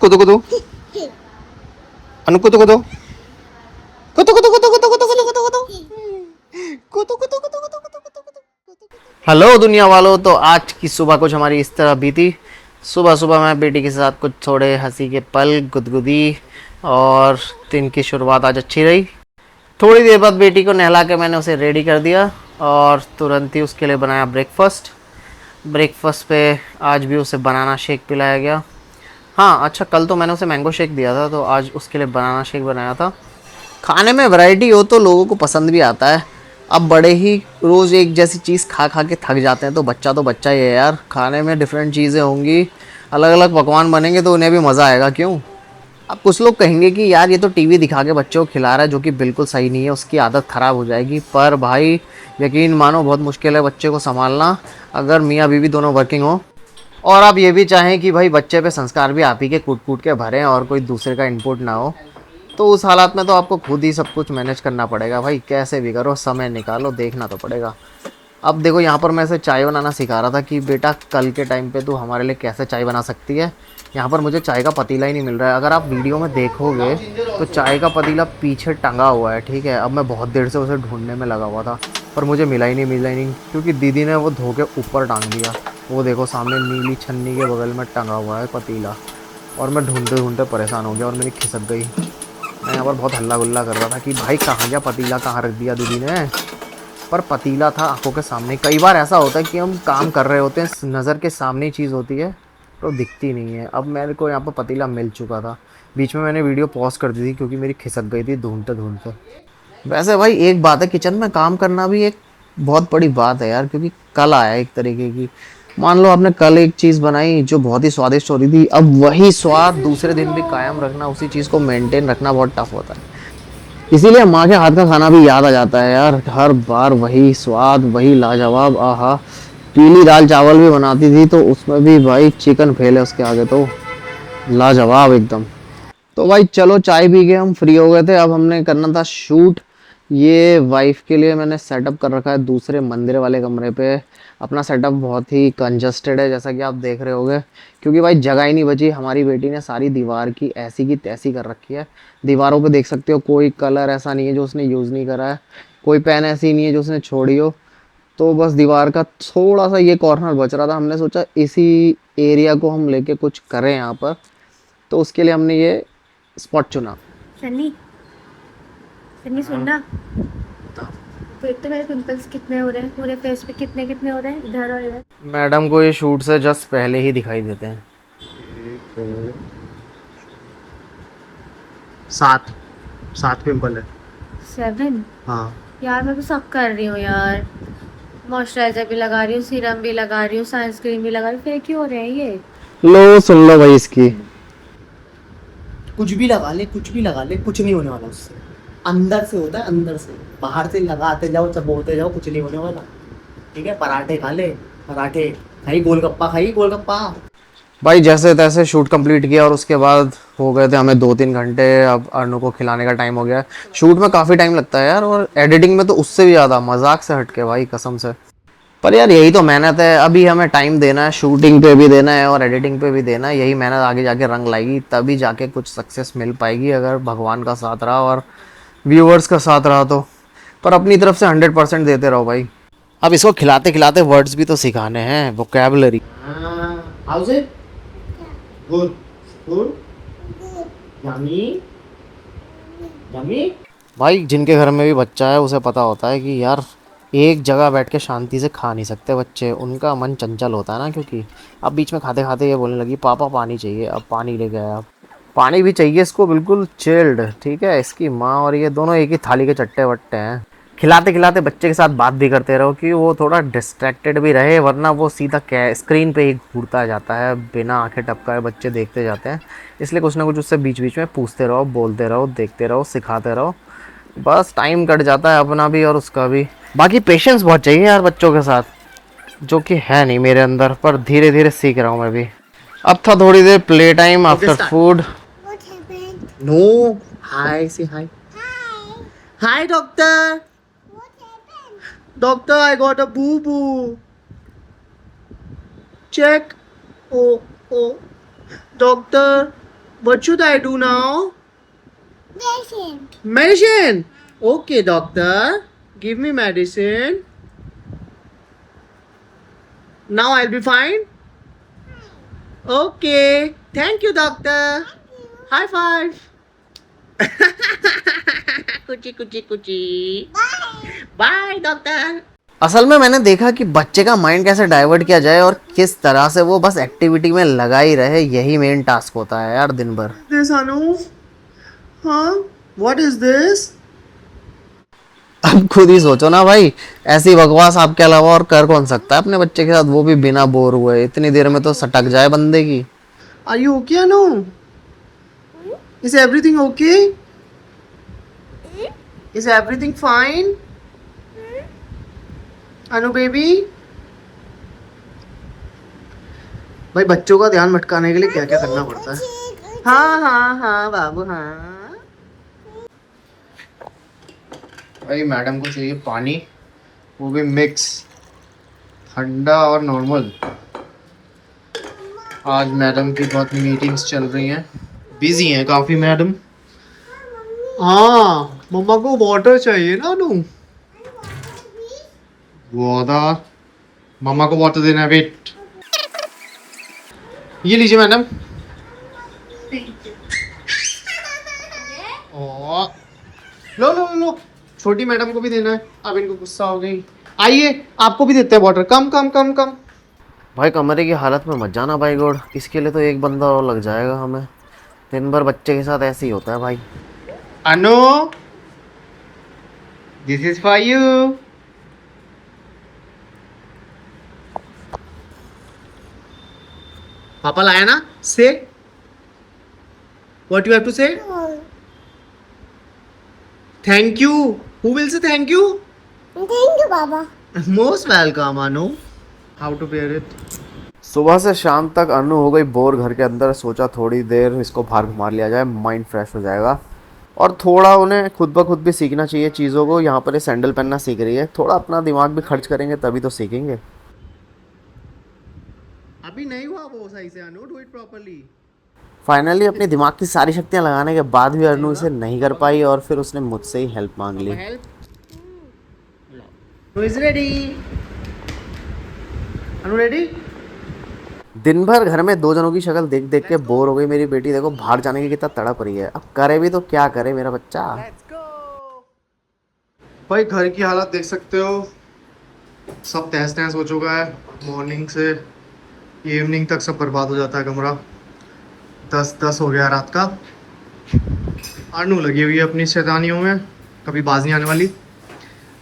कुदो कुदो अनु कुदो कुदो कुदो कुदो कुदो कुदो कुदो कुदो कुदो कुदो कुदो कुदो कुदो कुदो कुदो कुदो। Hello दुनिया वालों, तो आज की सुबह कुछ हमारी इस तरह बीती। सुबह सुबह मैं बेटी के साथ कुछ थोड़े हंसी के पल, गुदगुदी, और दिन की शुरुआत आज अच्छी रही। थोड़ी देर बाद बेटी को नहला के मैंने उसे रेडी कर दिया और तुरंत ही उसके लिए बनाया ब्रेकफास्ट। ब्रेकफास्ट पे आज भी उसे बनाना शेक पिलाया गया। हाँ अच्छा, कल तो मैंने उसे मैंगो शेक दिया था, तो आज उसके लिए बनाना शेक बनाया था। खाने में वैरायटी हो तो लोगों को पसंद भी आता है। अब बड़े ही रोज़ एक जैसी चीज़ खा खा के थक जाते हैं, तो बच्चा ही है यार। खाने में डिफरेंट चीज़ें होंगी, अलग अलग पकवान बनेंगे तो उन्हें भी मज़ा आएगा, क्यों। अब कुछ लोग कहेंगे कि यार ये तो टीवी दिखा के बच्चों को खिला रहा है, जो कि बिल्कुल सही नहीं है, उसकी आदत ख़राब हो जाएगी। पर भाई यकीन मानो, बहुत मुश्किल है बच्चे को संभालना अगर मियाँ बीवी दोनों वर्किंग हो, और आप ये भी चाहें कि भाई बच्चे पे संस्कार भी आप ही के कूट कूट के भरें और कोई दूसरे का इनपुट ना हो। तो उस हालात में तो आपको खुद ही सब कुछ मैनेज करना पड़ेगा भाई। कैसे भी करो, समय निकालो, देखना तो पड़ेगा। अब देखो, यहाँ पर मैं इसे चाय बनाना सिखा रहा था कि बेटा कल के टाइम पे तू हमारे लिए कैसे चाय बना सकती है। यहाँ पर मुझे चाय का पतीला ही नहीं मिल रहा है। अगर आप वीडियो में देखोगे तो चाय का पतीला पीछे टंगा हुआ है, ठीक है। अब मैं बहुत देर से उसे ढूंढने में लगा हुआ था, पर मुझे मिला ही नहीं, क्योंकि दीदी ने वो धो के ऊपर टांग दिया। वो देखो सामने नीली छन्नी के बगल में टंगा हुआ है पतीला, और मैं ढूंढते ढूंढते परेशान हो गया और मेरी खिसक गई। मैं यहाँ पर बहुत हल्ला गुल्ला कर रहा था कि भाई कहाँ गया पतीला, कहाँ रख दिया दीदी ने। पर पतीला था आंखों के सामने। कई बार ऐसा होता है कि हम काम कर रहे होते हैं, नज़र के सामने ही चीज़ होती है तो दिखती नहीं है। अब मेरे को यहाँ पर पतीला मिल चुका था। बीच में मैंने वीडियो पॉज कर दी थी क्योंकि मेरी खिसक गई थी ढूंढते ढूंढते। वैसे भाई एक बात है, किचन में काम करना भी एक बहुत बड़ी बात है यार, क्योंकि कल आया एक तरीके की। मान लो आपने कल एक चीज़ बनाई जो बहुत ही स्वादिष्ट हो रही थी, अब वही स्वाद दूसरे दिन भी कायम रखना, उसी चीज़ को मेंटेन रखना बहुत टफ होता है। इसीलिए माँ के हाथ का खाना भी याद आ जाता है यार। हर बार वही स्वाद, वही लाजवाब। आहा, पीली दाल चावल भी बनाती थी तो उसमें भी भाई चिकन फेल है उसके आगे, तो लाजवाब एकदम। तो भाई चलो, चाय पी के हम फ्री हो गए थे। अब हमने करना था शूट। ये वाइफ के लिए मैंने सेटअप कर रखा है दूसरे मंदिर वाले कमरे पे। अपना सेटअप बहुत ही कंजस्टेड है, जैसा कि आप देख रहे होंगे, क्योंकि भाई जगह ही नहीं बची। हमारी बेटी ने सारी दीवार की ऐसी की तैसी कर रखी है। दीवारों पे देख सकते हो, कोई कलर ऐसा नहीं है जो उसने यूज़ नहीं करा है, कोई पेन ऐसी नहीं है जो उसने छोड़ी हो। तो बस दीवार का थोड़ा सा ये कॉर्नर बच रहा था। हमने सोचा इसी एरिया को हम लेके कुछ करें यहाँ पर, तो उसके लिए हमने ये स्पॉट चुना। सन्नी, सन्नी सुनना। तो एक तो मेरे पिंपल्स कितने हो रहे हैं पूरे फेस पे, कितने कितने हो रहे हैं इधर और इधर। मैडम को ये शूट से जस्ट पहले ही दिखाई देते हैं। 7 7 पिंपल है। 7। हाँ। यार मैं तो सब कर रही हूँ यार। मॉइस्चराइजर भी लगा रही हूँ, सीरम भी लगा रही हूँ, सनस्क्रीन भी लगा रही हूँ, फिर क्यों हो रहे हैं ये। लो सुन लो भाई इसकी। कुछ भी लगा ले, कुछ भी लगा ले, कुछ नहीं होने वाला उससे। अंदर से होता है, अंदर से। बाहर से लगाते जाओ, सब बोलते जाओ, कुछ नहीं होने वाला। ठीक है, पराठे खा ले, पराठे खाई, गोलगप्पा खाई, गोलगप्पा। भाई जैसे तैसे शूट कंप्लीट किया और उसके बाद हो गए थे हमें 2-3 घंटे। अब अनु को खिलाने का टाइम हो गया। शूट में काफ़ी टाइम लगता है यार, और एडिटिंग में तो उससे भी ज़्यादा, मजाक से हटके भाई, कसम से। पर यार यही तो मेहनत है। अभी हमें टाइम देना है, शूटिंग पे भी देना है और एडिटिंग पे भी देना है। यही मेहनत आगे जाके रंग लाएगी, तभी जाके कुछ सक्सेस मिल पाएगी, अगर भगवान का साथ रहा और व्यूअर्स का साथ रहा तो। पर अपनी तरफ से 100% देते रहो भाई। अब इसको खिलाते खिलाते वर्ड्स भी तो सिखाने हैं, vocabulary. House it good, good, yummy, yummy. भाई जिनके घर में भी बच्चा है उसे पता होता है कि यार एक जगह बैठ के शांति से खा नहीं सकते बच्चे, उनका मन चंचल होता है ना। क्योंकि अब बीच में खाते खाते ये बोलने लगी पापा पानी चाहिए, अब पानी ले गया। अब पानी भी चाहिए इसको, बिल्कुल चिल्ड, ठीक है। इसकी माँ और ये दोनों एक ही थाली के चट्टे बट्टे हैं। खिलाते खिलाते बच्चे के साथ बात भी करते रहो कि वो थोड़ा डिस्ट्रैक्टेड भी रहे, वरना वो सीधा स्क्रीन पे ही घूरता जाता है, बिना आंखें टपकाए बच्चे देखते जाते हैं। इसलिए कुछ ना कुछ उससे बीच बीच में पूछते रहो, बोलते रहो, देखते रहो, सिखाते रहो। बस टाइम कट जाता है अपना भी और उसका भी। बाकी पेशेंस बहुत चाहिए यार बच्चों के साथ, जो कि है नहीं मेरे अंदर, पर धीरे धीरे सीख रहा हूँ मैं भी। अब था थोड़ी देर play time okay, after start. Food. No, hi, say hi. Hi doctor, doctor, I got a boo boo. Check. Oh, oh, doctor, What should I do now? Medicine. Okay, doctor. Give me medicine. Now I'll be fine. Okay. Thank you, doctor. High five. Kuchi Kuchi Kuchi. Bye, doctor. असल में मैंने देखा कि बच्चे का mind कैसे divert किया जाए और किस तरह से वो बस एक्टिविटी में लगा ही रहे, यही मेन टास्क होता है यार दिन भर. This Anu? हाँ? What is this? अब खुद ही सोचो ना भाई, ऐसी बकवास आपके अलावा और कर कौन सकता है अपने बच्चे के साथ, वो भी बिना बोर हुए. इतनी देर में तो सटक जाए बंदे की. Are you okay, Anu? Is everything okay? Is everything fine? Anu baby? भाई बच्चों का ध्यान भटकाने के लिए क्या क्या करना पड़ता है. हाँ हाँ हाँ बाबू हाँ. भाई मैडम को चाहिए पानी, वो भी मिक्स, ठंडा और नॉर्मल. आज मैडम की बहुत मीटिंग्स चल रही हैं, बिजी हैं काफ़ी मैडम. हाँ मम्मा को वाटर चाहिए ना अनु. वाटर, मम्मा को वाटर देना है. वेट, ये लीजिए मैडम. लो लो लो, छोटी मैडम को भी देना है. अब इनको गुस्सा हो गई. आइए आपको भी देते हैं वाटर. कम कम कम कम. भाई कमरे की हालत में मत जाना भाई गॉड, इसके लिए तो एक बंदा और लग जाएगा हमें. दिन भर बच्चे के साथ ऐसे ही होता है भाई. Anu, this is for you. पापा लाया ना. Say what you have to say. Thank you. Who will say thank you. Thank you बाबा. Most welcome Anu. How to bear it. सुबह से शाम तक अनु हो गई बोर घर के अंदर. सोचा थोड़ी देर इसको बाहर घुमा लिया जाए, माइंड फ्रेश हो जाएगा. और थोड़ा उन्हें खुद ब खुद भी सीखना चाहिए चीज़ों को. यहाँ पर ये सैंडल पहनना सीख रही है, थोड़ा अपना दिमाग भी खर्च करेंगे तभी तो सीखेंगे. अभी नहीं हुआ वो सही से Anu. Do it properly. Finally अपने दिमाग की सारी शक्तियाँ लगाने के बाद भी अनु इसे नहीं कर पाई और फिर उसने मुझसे ही हेल्प मांग ली. रेडी अनु. रेडी. दिन भर घर में दो जनों की शक्ल देख देख के बोर हो गई मेरी बेटी. देखो बाहर जाने की कितना तड़प रही है. अब करे भी तो क्या करे मेरा बच्चा. भाई घर की हालत देख सकते हो, सब तहस नहस हो चुका है. मॉर्निंग से इवनिंग तक सब बर्बाद हो जाता है कमरा. 10 हो गया रात का. अनु लगी हुई है अपनी शैतानियों में, कभी बाज नहीं आने वाली.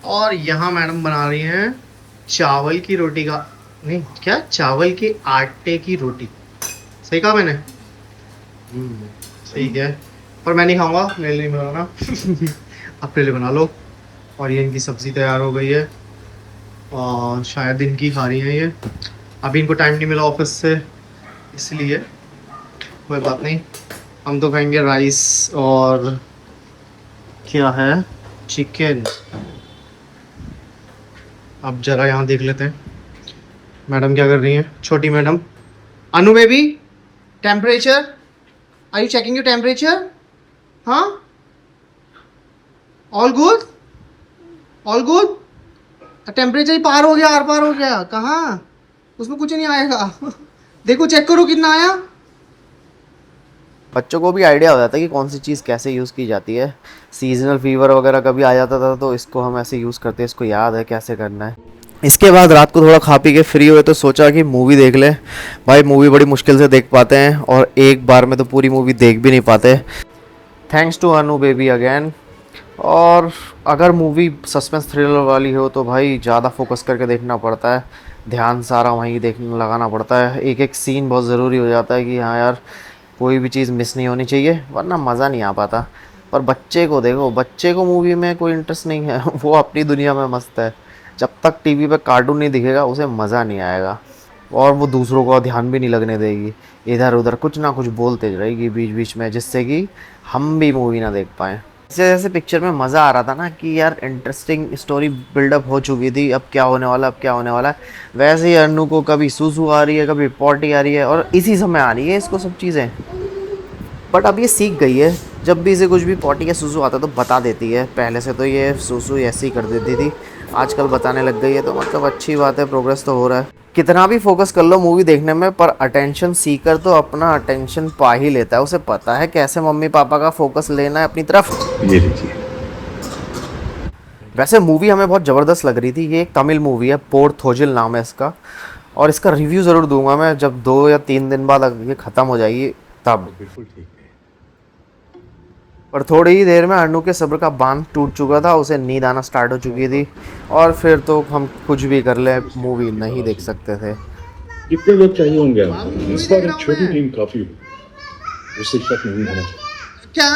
और यहाँ मैडम बना रही हैं चावल की रोटी का, नहीं क्या, चावल के आटे की रोटी. सही कहा मैंने. ठीक है, पर मैं नहीं खाऊंगा, मेरे लिए नहीं बनाना. अपने लिए बना लो. और ये इनकी सब्ज़ी तैयार हो गई है और शायद इनकी खा रही हैं ये. अभी इनको टाइम नहीं मिला ऑफिस से, इसलिए कोई बात नहीं. हम तो खाएंगे राइस और क्या है, चिकन. अब जरा यहाँ देख लेते हैं मैडम क्या कर रही हैं. छोटी madam. Anu baby, temperature. Are you checking your temperature. हाँ, all good. All good. Temperature ही पार हो गया, आर पार हो गया. कहाँ, उसमें कुछ नहीं आएगा. देखो चेक करो कितना आया. बच्चों को भी आइडिया हो जाता है कि कौन सी चीज़ कैसे यूज़ की जाती है. सीजनल फीवर वगैरह कभी आ जाता था तो इसको हम ऐसे यूज़ करते हैं, इसको याद है कैसे करना है. इसके बाद रात को थोड़ा खा पी के फ्री हुए तो सोचा कि मूवी देख ले. भाई मूवी बड़ी मुश्किल से देख पाते हैं और एक बार में तो पूरी मूवी देख भी नहीं पाते. Thanks to Anu baby again. और अगर मूवी सस्पेंस थ्रिलर वाली हो तो भाई ज़्यादा फोकस करके देखना पड़ता है, ध्यान सारा वहीं देखने लगाना पड़ता है. एक एक सीन बहुत ज़रूरी हो जाता है कि हाँ यार कोई भी चीज़ मिस नहीं होनी चाहिए, वरना मज़ा नहीं आ पाता. पर बच्चे को देखो, बच्चे को मूवी में कोई इंटरेस्ट नहीं है. वो अपनी दुनिया में मस्त है. जब तक टीवी पे कार्टून नहीं दिखेगा उसे मज़ा नहीं आएगा और वो दूसरों का ध्यान भी नहीं लगने देगी. इधर उधर कुछ ना कुछ बोलते रहेगी बीच बीच में, जिससे कि हम भी मूवी ना देख पाएँ. जैसे जैसे पिक्चर में मज़ा आ रहा था ना कि यार इंटरेस्टिंग स्टोरी बिल्डअप हो चुकी थी, अब क्या होने वाला, अब क्या होने वाला है, वैसे ही अन्नू को कभी सूसू आ रही है, कभी पॉटी आ रही है और इसी समय आ रही है इसको सब चीज़ें. बट अब ये सीख गई है, जब भी इसे कुछ भी पॉटी या सूसू आता है तो बता देती है। पहले से तो ये सूसू ऐसे ही कर देती थी, आजकल बताने लग गई है, तो मतलब अच्छी बात है, प्रोग्रेस तो हो रहा है। कितना भी फोकस कर लो मूवी देखने में, पर अटेंशन सीकर तो अपना अटेंशन पा ही लेता है। उसे पता है कैसे मम्मी पापा का फोकस लेना है अपनी तरफ। ये लीजिए। वैसे मूवी हमें बहुत ज़बरदस्त लग रही थी। ये एक तमिल मूवी है, पोर्थोजिल नाम है इसका, और इसका रिव्यू ज़रूर दूंगा मैं जब 2 या 3 दिन बाद ये ख़त्म हो जाएगी तब। बिल्कुल ठीक है। पर थोड़ी ही देर में अनु के सब्र का बांध टूट चुका था, उसे नींद आना स्टार्ट हो चुकी थी, और फिर तो हम कुछ भी कर ले मूवी नहीं देख सकते थे। कितने लोग चाहिए होंगे आपको? इस बार एक छोटी टीम काफी होगी, उससे शक नहीं होना चाहिए। क्या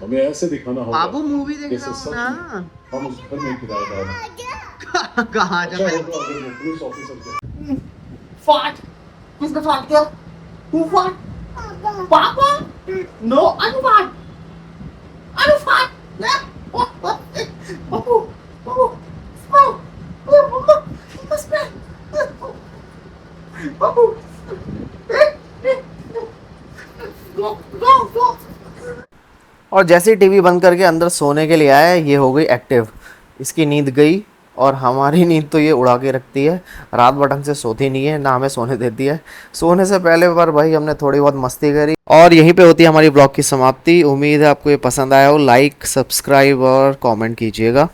हमें ऐसे दिखाना होगा बाबू मूवी देख जैसे रहा हूँ सच ना। में हम उस घर में किराएदार हैं। कहाँ अच्छा होगा अगर वो पुलिस ऑफिसर के फाट किसने फाट किया? तू फाट? पापा? नो, अनु फाट। अनु फाट। बाबू, बाबू, बाबू, और जैसे ही टीवी बंद करके अंदर सोने के लिए आया, ये हो गई एक्टिव। इसकी नींद गई और हमारी नींद तो ये उड़ा के रखती है। रात भर ढंग से सोती नहीं है, ना हमें सोने देती है। सोने से पहले पर भाई हमने थोड़ी बहुत मस्ती करी, और यहीं पे होती है हमारी ब्लॉग की समाप्ति। उम्मीद है आपको ये पसंद आया हो। लाइक, सब्सक्राइब और कमेंट कीजिएगा।